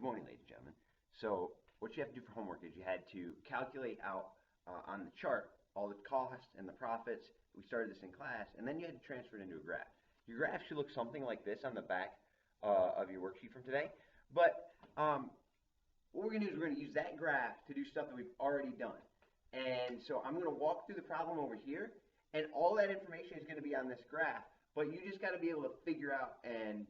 Good morning, ladies and gentlemen. So what you have to do for homework is you had to calculate out on the chart all the costs and the profits. We started this in class, and then you had to transfer it into a graph. Your graph should look something like this on the back of your worksheet from today. But what we're going to do is we're going to use that graph to do stuff that we've already done. And so I'm going to walk through the problem over here, and all that information is going to be on this graph. But you just got to be able to figure out and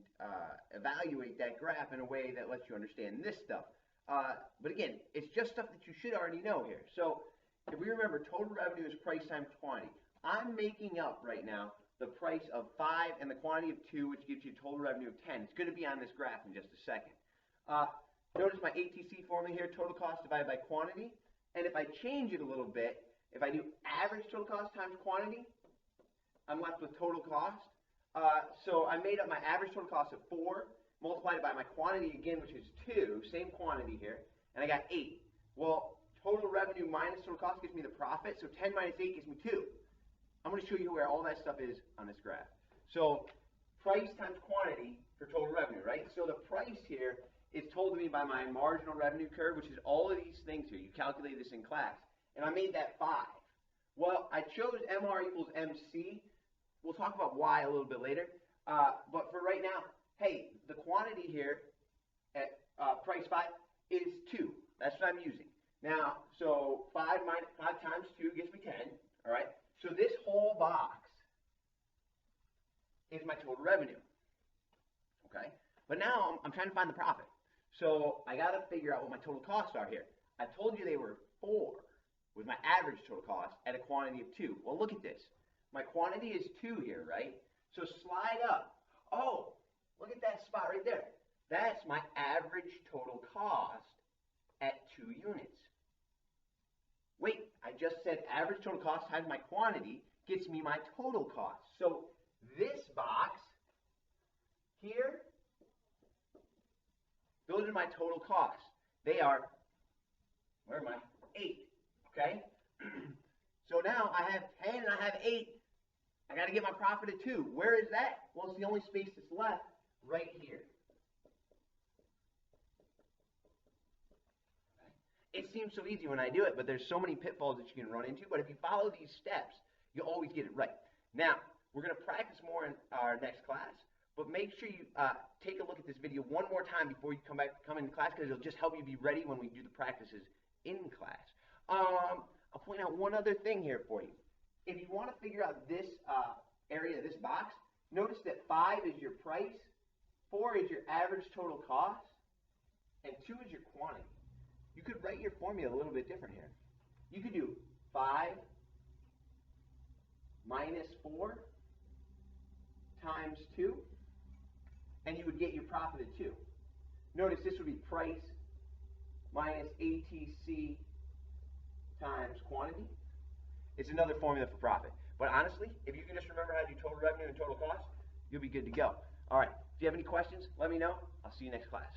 evaluate that graph in a way that lets you understand this stuff. But again, it's just stuff that you should already know here. So if we remember, total revenue is price times quantity. I'm making up right now the price of 5 and the quantity of 2, which gives you a total revenue of 10. It's going to be on this graph in just a second. Notice my ATC formula here, total cost divided by quantity. And if I change it a little bit, if I do average total cost times quantity, I'm left with total cost. So I made up my average total cost of 4, multiplied it by my quantity again, which is 2, same quantity here, and I got 8. Well, total revenue minus total cost gives me the profit, so 10 minus 8 gives me 2. I'm going to show you where all that stuff is on this graph. So price times quantity for total revenue, right? So the price here is told to me by my marginal revenue curve, which is all of these things here. You calculated this in class, and I made that 5. Well, I chose MR equals MC. We'll talk about why a little bit later. But for right now, hey, the quantity here at price 5 is 2. That's what I'm using. Now, so 5 times 2 gives me 10. All right. So this whole box is my total revenue. Okay. But now I'm trying to find the profit. So I got to figure out what my total costs are here. I told you they were 4 with my average total cost at a quantity of 2. Well, look at this. My quantity is 2 here, right? So slide up. Oh, look at that spot right there. That's my average total cost at 2 units. Wait, I just said average total cost times my quantity gets me my total cost. So this box here, those are my total costs. They are, where am I? 8, okay? So now I have 10 and I have 8. I got to get my profit at 2. Where is that? Well, it's the only space that's left right here. It seems so easy when I do it, but there's so many pitfalls that you can run into. But if you follow these steps, you'll always get it right. Now, we're going to practice more in our next class, but make sure you take a look at this video one more time before you come into class, because it'll just help you be ready when we do the practices in class. I'll point out one other thing here for you. If you want to figure out this area, this box, notice that 5 is your price, 4 is your average total cost, and 2 is your quantity. You could write your formula a little bit different here. You could do 5 minus 4 times 2, and you would get your profit at 2. Notice this would be price minus ATC times quantity. It's another formula for profit. But honestly, if you can just remember how to do total revenue and total cost, you'll be good to go. All right. If you have any questions, let me know. I'll see you next class.